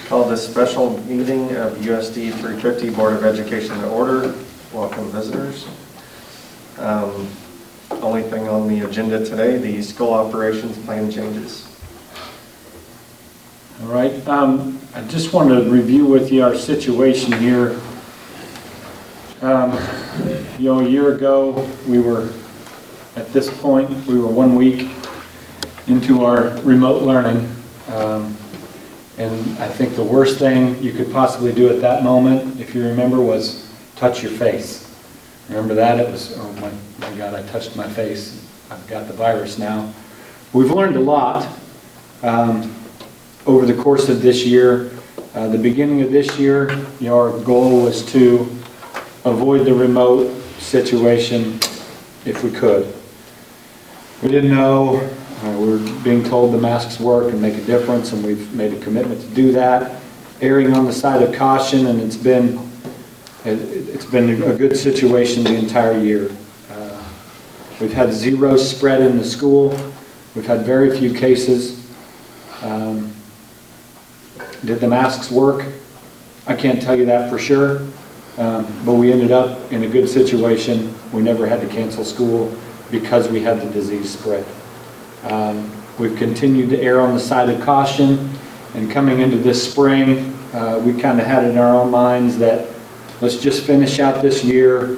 Call this special meeting of USD 350 Board of Education to order. Welcome visitors. Only thing on the agenda today, the school operations plan changes. All right, I just want to review with you our situation here. A year ago, we were, at this point, we were 1 week into our remote learning. And I think the worst thing you could possibly do at that moment, if you remember, was touch your face. Remember that? It was, oh my God, I touched my face. I've got the virus now. We've learned a lot over the course of this year. The beginning of this year, our goal was to avoid the remote situation if we could. We didn't know. We were being told the masks work and make a difference, and we've made a commitment to do that. Erring on the side of caution, and it's been a good situation the entire year. We've had zero spread in the school. We've had very few cases. Did the masks work? I can't tell you that for sure, but we ended up in a good situation. We never had to cancel school because we had the disease spread. We've continued to err on the side of caution, and coming into this spring, we kind of had it in our own minds that let's just finish out this year.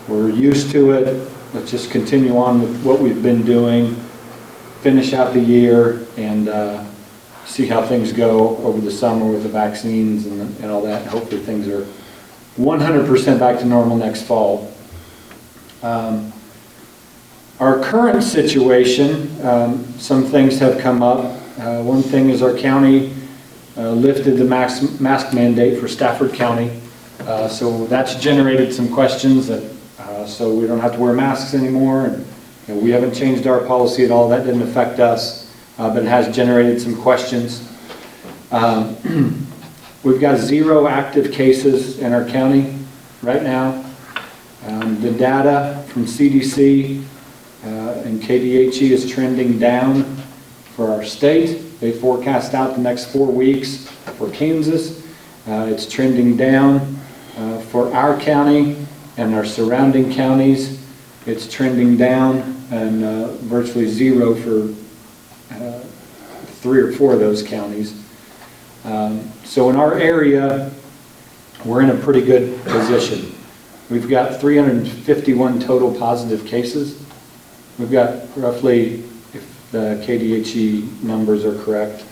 We're used to it. Let's just continue on with what we've been doing, finish out the year, and see how things go over the summer with the vaccines and all that. And hopefully things are 100% back to normal next fall. Our current situation, some things have come up. One thing is our county lifted the mask mandate for Stafford County. So that's generated some questions that so we don't have to wear masks anymore. And we haven't changed our policy at all. That didn't affect us, but it has generated some questions. We've got 0 active cases in our county right now. The data from CDC and KDHE is trending down for our state. They forecast out the next 4 weeks for Kansas. It's trending down for our county and our surrounding counties. It's trending down, and virtually 0 for 3 or 4 of those counties. So in our area, we're in a pretty good position. We've got 351 total positive cases. We've got roughly, if the KDHE numbers are correct,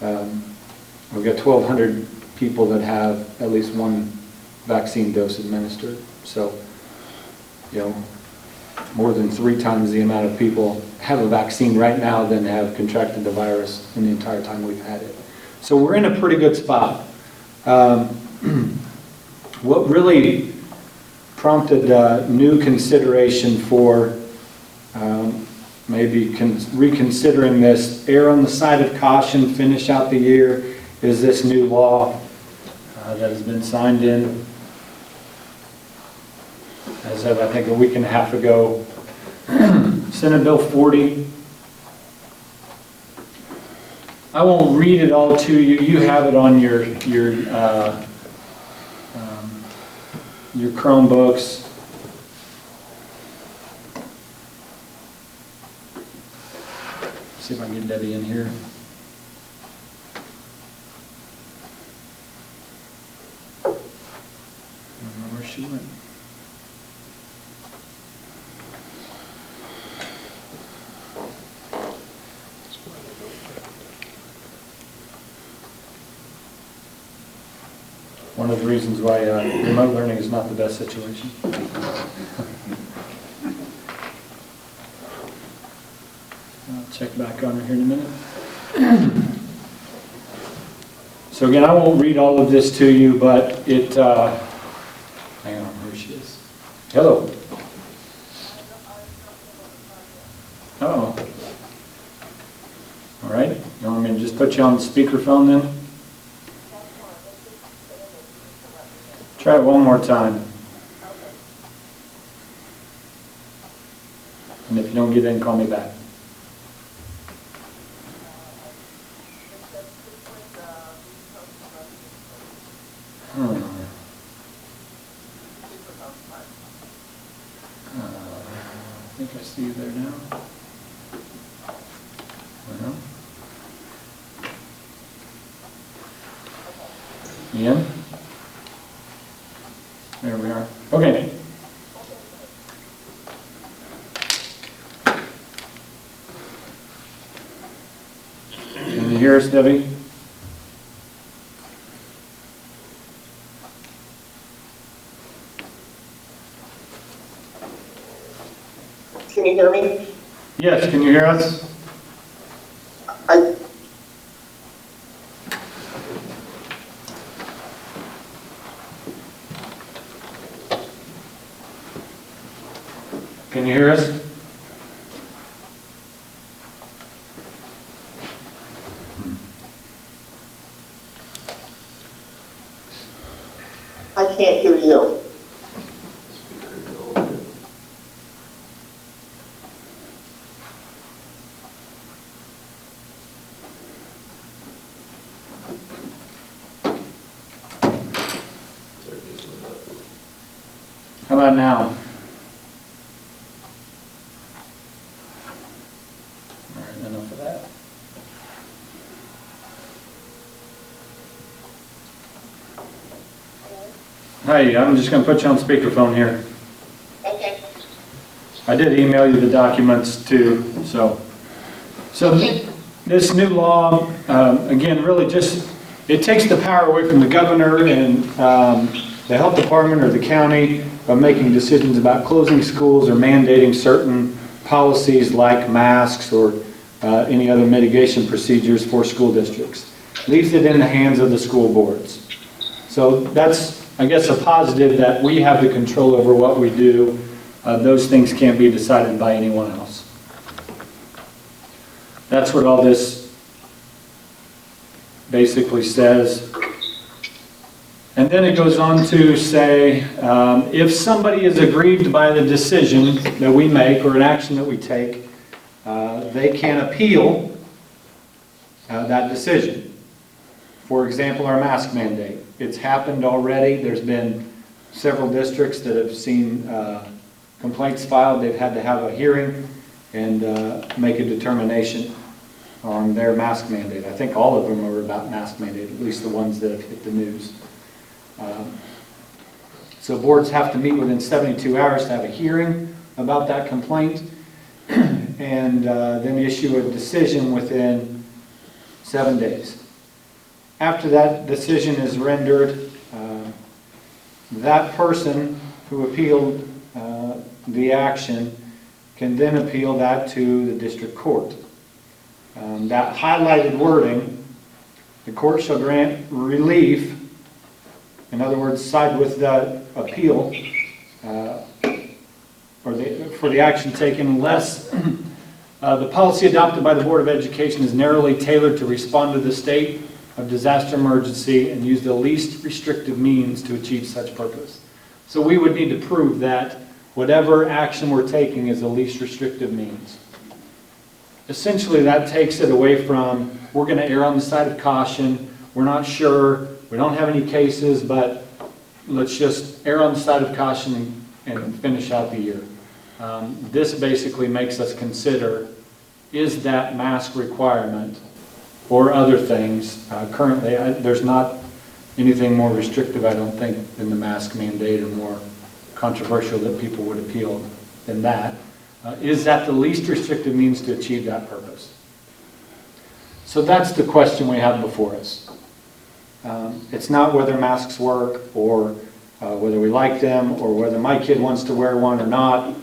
we've got 1,200 people that have at least 1 vaccine dose administered. So, more than 3 times the amount of people have a vaccine right now than have contracted the virus in the entire time we've had it. So we're in a pretty good spot. What really prompted new consideration for maybe reconsidering this, err on the side of caution, finish out the year, is this new law that has been signed in as of, I think, a week and a half ago. Senate Bill 40. I won't read it all to you. You have it on your Chromebooks. See if I can get Debbie in here. I don't know where she went. One of the reasons why remote learning is not the best situation. I'll check back on her here in a minute. So again, I won't read all of this to you, but it, hang on, here she is. Hello. Oh. All right, you want me to just put you on the speakerphone then? Try it one more time. And if you don't get in, call me back. I think I see you there now. Well. Ian? There we are. Okay. Can you hear us, Debbie? Can you hear me? Yes, can you hear us? I, Can you hear us? I can't hear you. How about now? All right, enough of that. Hi, I'm just going to put you on speakerphone here. Okay. I did email you the documents too, so this new law, again, really just, it takes the power away from the governor and the health department or the county of making decisions about closing schools or mandating certain policies like masks or any other mitigation procedures for school districts. Leaves it in the hands of the school boards. So that's, I guess, a positive that we have the control over what we do. Those things can't be decided by anyone else. That's what all this basically says. And then it goes on to say, if somebody is aggrieved by the decision that we make or an action that we take, they can appeal that decision. For example, our mask mandate. It's happened already. There's been several districts that have seen complaints filed. They've had to have a hearing and make a determination on their mask mandate. I think all of them are about mask mandate, at least the ones that have hit the news. So boards have to meet within 72 hours to have a hearing about that complaint and then issue a decision within 7 days. After that decision is rendered, that person who appealed the action can then appeal that to the district court. That highlighted wording, the court shall grant relief, in other words, side with the appeal, for the action taken unless the policy adopted by the Board of Education is narrowly tailored to respond to the state of disaster emergency and use the least restrictive means to achieve such purpose. So we would need to prove that whatever action we're taking is the least restrictive means. Essentially, that takes it away from, we're going to err on the side of caution, we're not sure, we don't have any cases, but let's just err on the side of caution and finish out the year. This basically makes us consider, is that mask requirement or other things, currently, there's not anything more restrictive, I don't think, than the mask mandate or more controversial that people would appeal than that. Is that the least restrictive means to achieve that purpose? So that's the question we have before us. It's not whether masks work or whether we like them or whether my kid wants to wear one or not.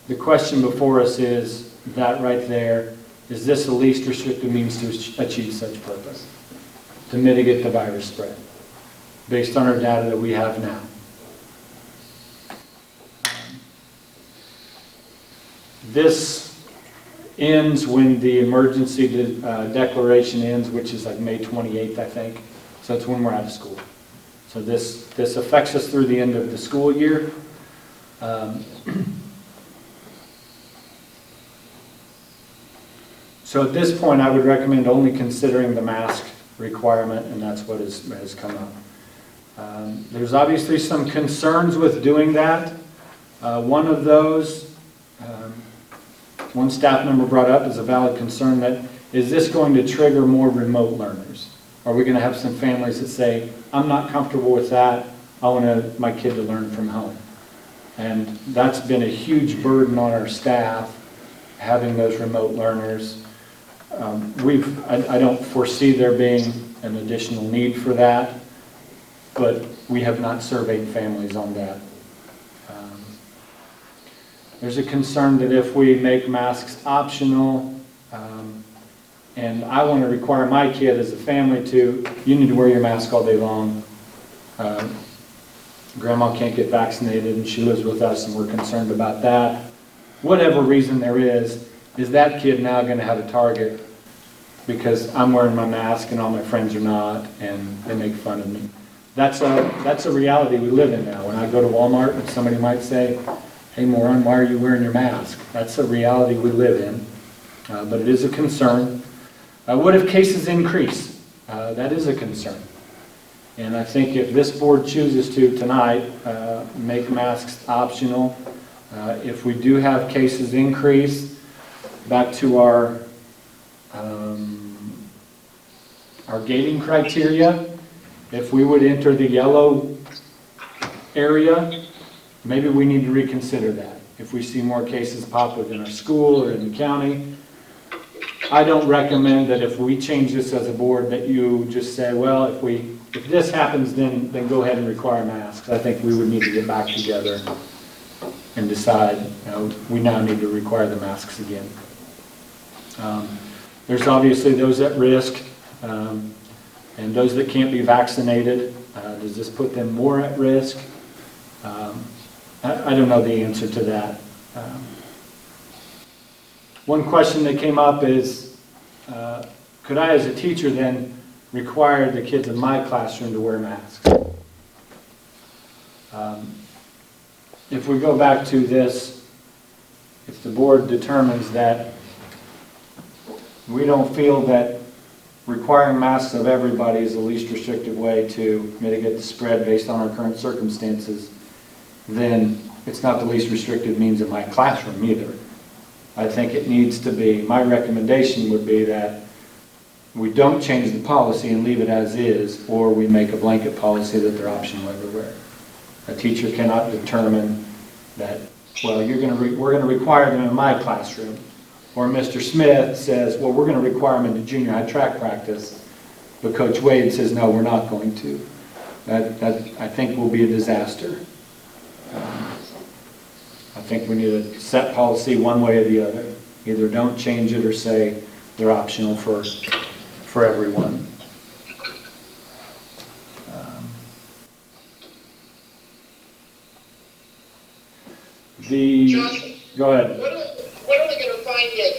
The question before us is that right there. Is this the least restrictive means to achieve such purpose? To mitigate the virus spread, based on our data that we have now. This ends when the emergency declaration ends, which is like May 28th, I think. So it's when we're out of school. So this affects us through the end of the school year. So at this point, I would recommend only considering the mask requirement, and that's what has come up. There's obviously some concerns with doing that. One of those, one staff member brought up is a valid concern that, is this going to trigger more remote learners? Are we going to have some families that say, I'm not comfortable with that, I want my kid to learn from home? And that's been a huge burden on our staff, having those remote learners. I don't foresee there being an additional need for that, but we have not surveyed families on that. There's a concern that if we make masks optional, and I want to require my kid as a family to, you need to wear your mask all day long. Grandma can't get vaccinated and she lives with us and we're concerned about that. Whatever reason there is that kid now going to have a target because I'm wearing my mask and all my friends are not, and they make fun of me? That's a reality we live in now. When I go to Walmart and somebody might say, hey moron, why are you wearing your mask? That's a reality we live in, but it is a concern. What if cases increase? That is a concern. And I think if this board chooses to tonight make masks optional, if we do have cases increase, back to our gating criteria, if we would enter the yellow area, maybe we need to reconsider that. If we see more cases pop within our school or in the county, I don't recommend that if we change this as a board that you just say, well, if this happens, then go ahead and require masks. I think we would need to get back together and decide, we now need to require the masks again. There's obviously those at risk, and those that can't be vaccinated. Does this put them more at risk? I don't know the answer to that. One question that came up is, could I as a teacher then require the kids in my classroom to wear masks? If we go back to this, if the board determines that we don't feel that requiring masks of everybody is the least restrictive way to mitigate the spread based on our current circumstances, then it's not the least restrictive means in my classroom either. I think it needs to be, my recommendation would be that we don't change the policy and leave it as is, or we make a blanket policy that they're optional everywhere. A teacher cannot determine that, well, we're going to require them in my classroom. Or Mr. Smith says, well, we're going to require them in the junior high track practice, but Coach Wade says, no, we're not going to. That I think will be a disaster. I think we need a set policy one way or the other. Either don't change it or say they're optional for everyone. Go ahead. What are we going to find at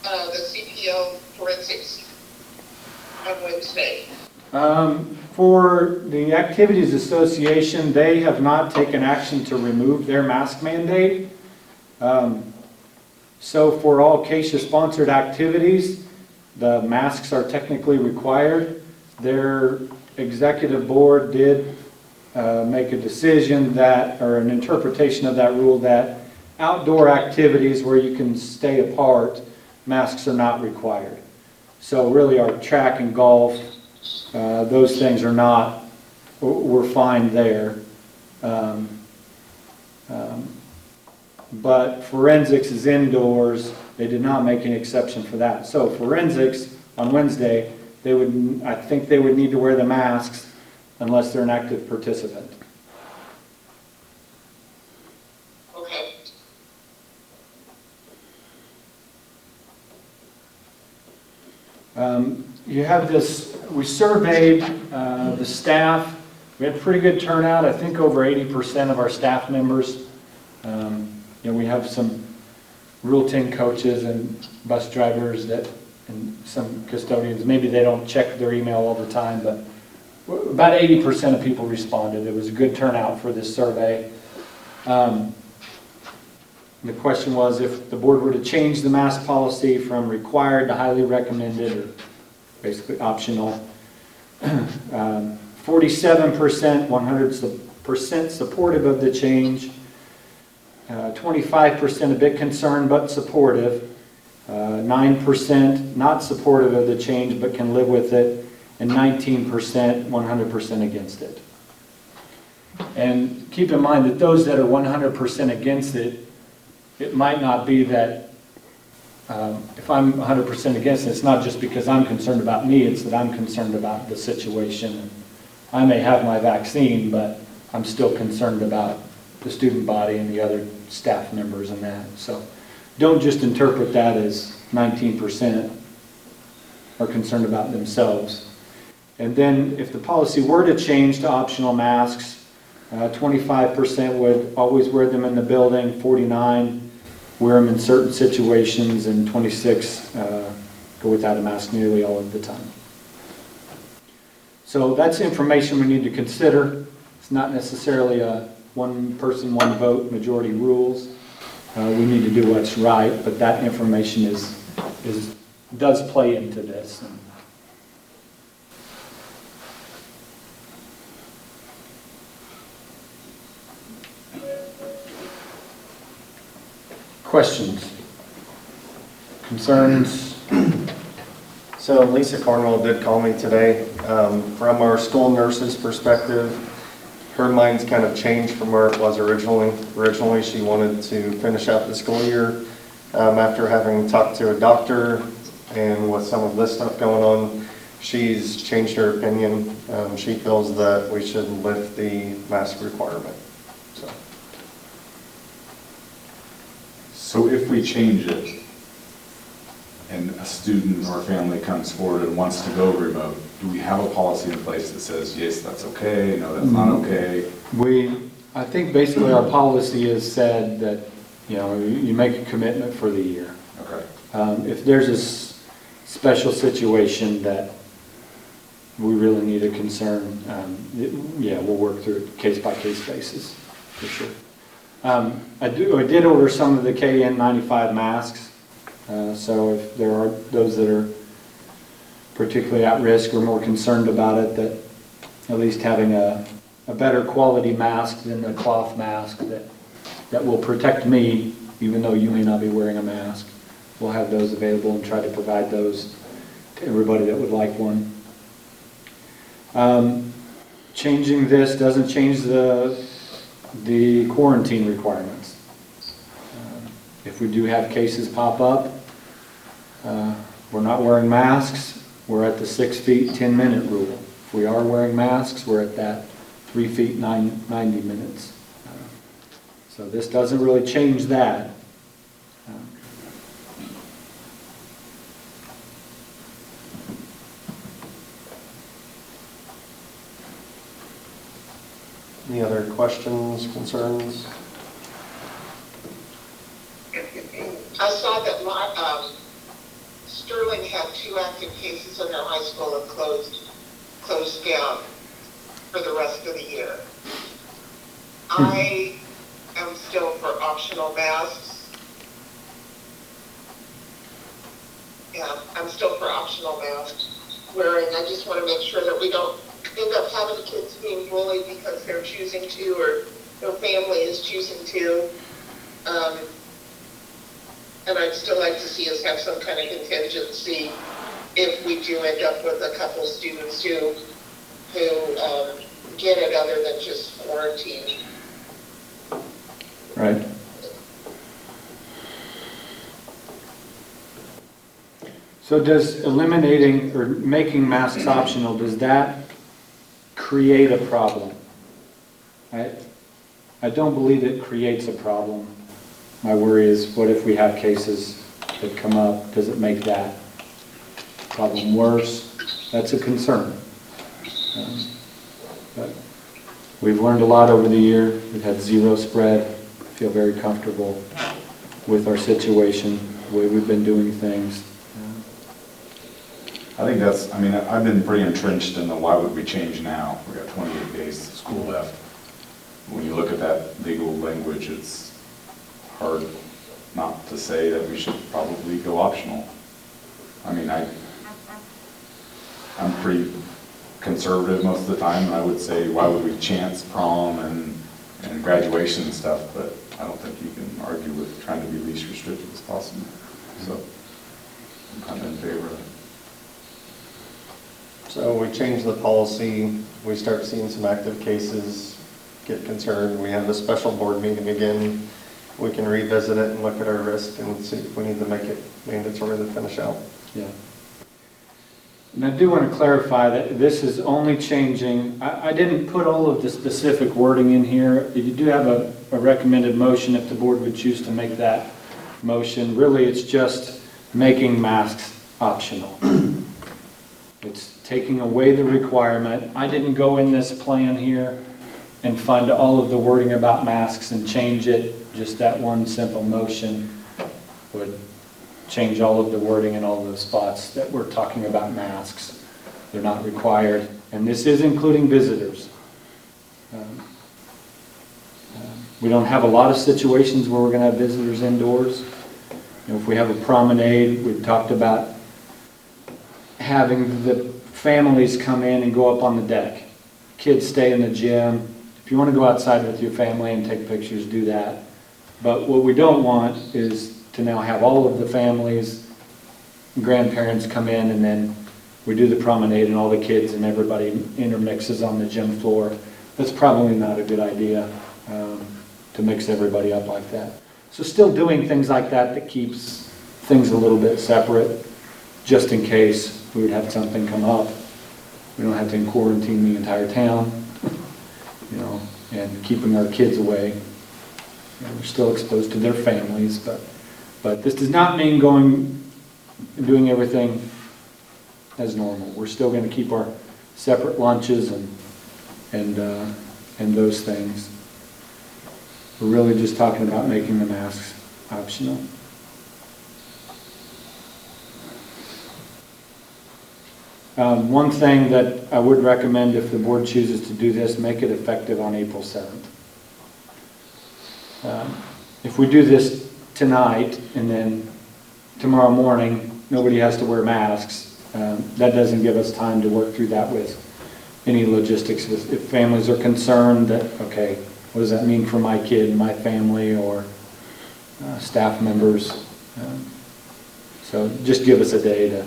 the CPO forensics on Wednesday? For the Activities Association, they have not taken action to remove their mask mandate. So for all CASHA-sponsored activities, the masks are technically required. Their executive board did make a decision that, or an interpretation of that rule, that outdoor activities where you can stay apart, masks are not required. So really our track and golf, those things are not, we're fine there. But forensics is indoors. They did not make an exception for that. So forensics on Wednesday, I think they would need to wear the masks unless they're an active participant. Okay. You have this, we surveyed the staff. We had pretty good turnout. I think over 80% of our staff members. We have some Rule 10 coaches and bus drivers and some custodians. Maybe they don't check their email all the time, but about 80% of people responded. It was a good turnout for this survey. The question was if the board were to change the mask policy from required to highly recommended, or basically optional. 47%, 100% supportive of the change. 25% a bit concerned but supportive. 9% not supportive of the change but can live with it. And 19% 100% against it. And keep in mind that those that are 100% against it, it might not be that if I'm 100% against it, it's not just because I'm concerned about me, it's that I'm concerned about the situation. I may have my vaccine, but I'm still concerned about the student body and the other staff members and that. So don't just interpret that as 19% are concerned about themselves. And then if the policy were to change to optional masks, 25% would always wear them in the building, 49% wear them in certain situations, and 26% go without a mask nearly all of the time. So that's information we need to consider. It's not necessarily a one person, one vote majority rules. We need to do what's right, but that information does play into this. Questions? Concerns? So Lisa Cornwell did call me today. From our school nurse's perspective, her mind's kind of changed from where it was originally. Originally, she wanted to finish out the school year. After having talked to a doctor and with some of this stuff going on, she's changed her opinion. She feels that we should lift the mask requirement. So if we change it and a student or family comes forward and wants to go remote, do we have a policy in place that says, yes, that's okay, no, that's not okay? I think basically our policy has said that, you make a commitment for the year. Okay. If there's a special situation that we really need a concern, we'll work through it case-by-case basis, for sure. I did order some of the KN95 masks, so if there are those that are particularly at risk or more concerned about it, that at least having a better quality mask than the cloth mask that will protect me, even though you may not be wearing a mask. We'll have those available and try to provide those to everybody that would like one. Changing this doesn't change the quarantine requirements. If we do have cases pop up, we're not wearing masks, we're at the 6 feet, 10-minute rule. If we are wearing masks, we're at that 3 feet, 90 minutes. So this doesn't really change that. Any other questions, concerns? I saw that Sterling had 2 active cases in their high school and closed down for the rest of the year. I am still for optional masks. Yeah, I'm still for optional masks wearing. I just want to make sure that we don't end up having kids being bullied because they're choosing to or their family is choosing to. And I'd still like to see us have some kind of contingency if we do end up with a couple students who get it other than just quarantine. Right. So does eliminating or making masks optional, does that create a problem? I don't believe it creates a problem. My worry is, what if we have cases that come up? Does it make that problem worse? That's a concern. But we've learned a lot over the year. We've had 0 spread. I feel very comfortable with our situation, the way we've been doing things. I think I've been pretty entrenched in the why would we change now? We got 28 days of school left. When you look at that legal language, it's hard not to say that we should probably go optional. I'm pretty conservative most of the time, and I would say, why would we chance prom and graduation and stuff, but I don't think you can argue with trying to be least restrictive as possible. So I'm kind of in favor of it. So we change the policy, we start seeing some active cases, get concerned, we have a special board meeting again, we can revisit it and look at our risk and see if we need to make it mandatory to finish out. Yeah. And I do want to clarify that this is only changing, I didn't put all of the specific wording in here. You do have a recommended motion if the board would choose to make that motion. Really, it's just making masks optional. It's taking away the requirement. I didn't go in this plan here and find all of the wording about masks and change it. Just that one simple motion would change all of the wording in all those spots that we're talking about masks. They're not required, and this is including visitors. We don't have a lot of situations where we're going to have visitors indoors. You know, if we have a promenade, we've talked about having the families come in and go up on the deck. Kids stay in the gym. If you want to go outside with your family and take pictures, do that. But what we don't want is to now have all of the families and grandparents come in, and then we do the promenade and all the kids and everybody intermixes on the gym floor. That's probably not a good idea, to mix everybody up like that. So still doing things like that that keeps things a little bit separate, just in case we would have something come up. We don't have to quarantine the entire town, you know, and keeping our kids away. You know, they're still exposed to their families, but this does not mean doing everything as normal. We're still going to keep our separate lunches and those things. We're really just talking about making the masks optional. One thing that I would recommend, if the board chooses to do this, make it effective on April 7th. If we do this tonight and then tomorrow morning nobody has to wear masks, that doesn't give us time to work through that with any logistics. If families are concerned that, okay, what does that mean for my kid and my family or staff members? So just give us a day to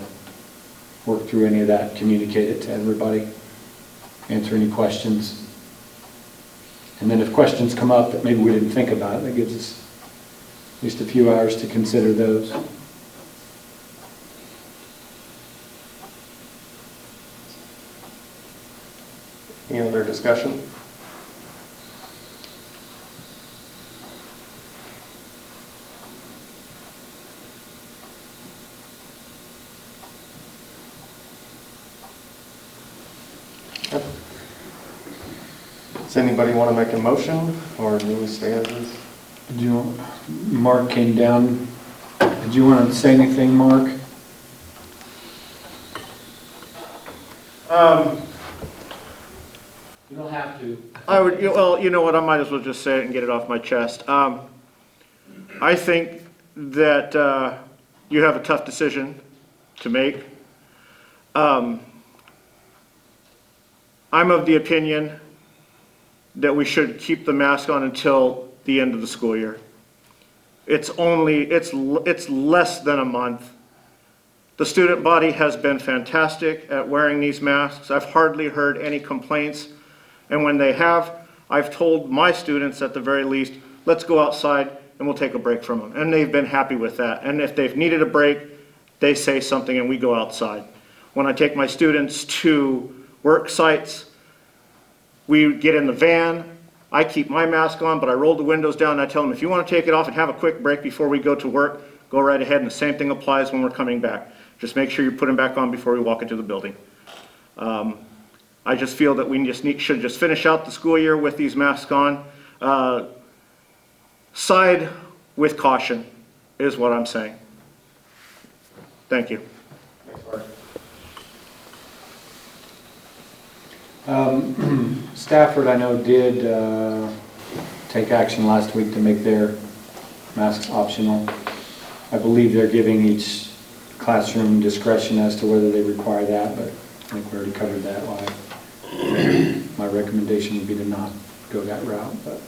work through any of that, communicate it to everybody, answer any questions. And then if questions come up that maybe we didn't think about, that gives us at least a few hours to consider those. Any other discussion? Does anybody want to make a motion, or do we stay as is? Mark came down. Did you want to say anything, Mark? You don't have to. I would, well, you know what, I might as well just say it and get it off my chest. I think that you have a tough decision to make. I'm of the opinion that we should keep the mask on until the end of the school year. It's less than a month. The student body has been fantastic at wearing these masks. I've hardly heard any complaints. And when they have, I've told my students at the very least, let's go outside and we'll take a break from them. And they've been happy with that. And if they've needed a break, they say something and we go outside. When I take my students to work sites, we get in the van, I keep my mask on, but I roll the windows down and I tell them, if you want to take it off and have a quick break before we go to work, go right ahead. And the same thing applies when we're coming back. Just make sure you put them back on before we walk into the building. I just feel that we should just finish out the school year with these masks on. Side with caution is what I'm saying. Thank you. Stafford, I know, did take action last week to make their masks optional. I believe they're giving each classroom discretion as to whether they require that, but think we already covered that, why my recommendation would be to not go that route, but.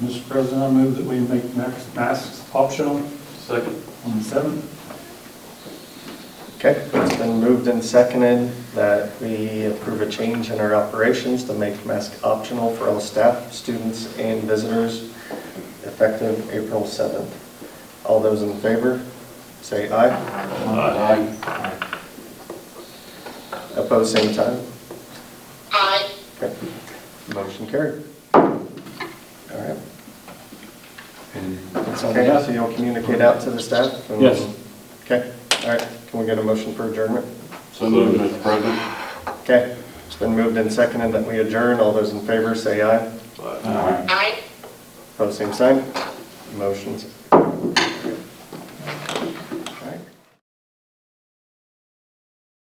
Mr. President, I move that we make masks optional Second. on the 7th. Okay, it's been moved and seconded that we approve a change in our operations to make mask optional for all staff, students, and visitors effective April 7th. All those in favor, say aye. Aye. Opposed, same sign. Aye. Okay, motion carried. All right. And That's okay, so you'll communicate out to the staff? and- Yes. Okay, all right, can we get a motion for adjournment? So moved, Mr. President. Okay, it's been moved and seconded that we adjourn. All those in favor say aye. Aye. Aye. Opposed, same sign. Motion's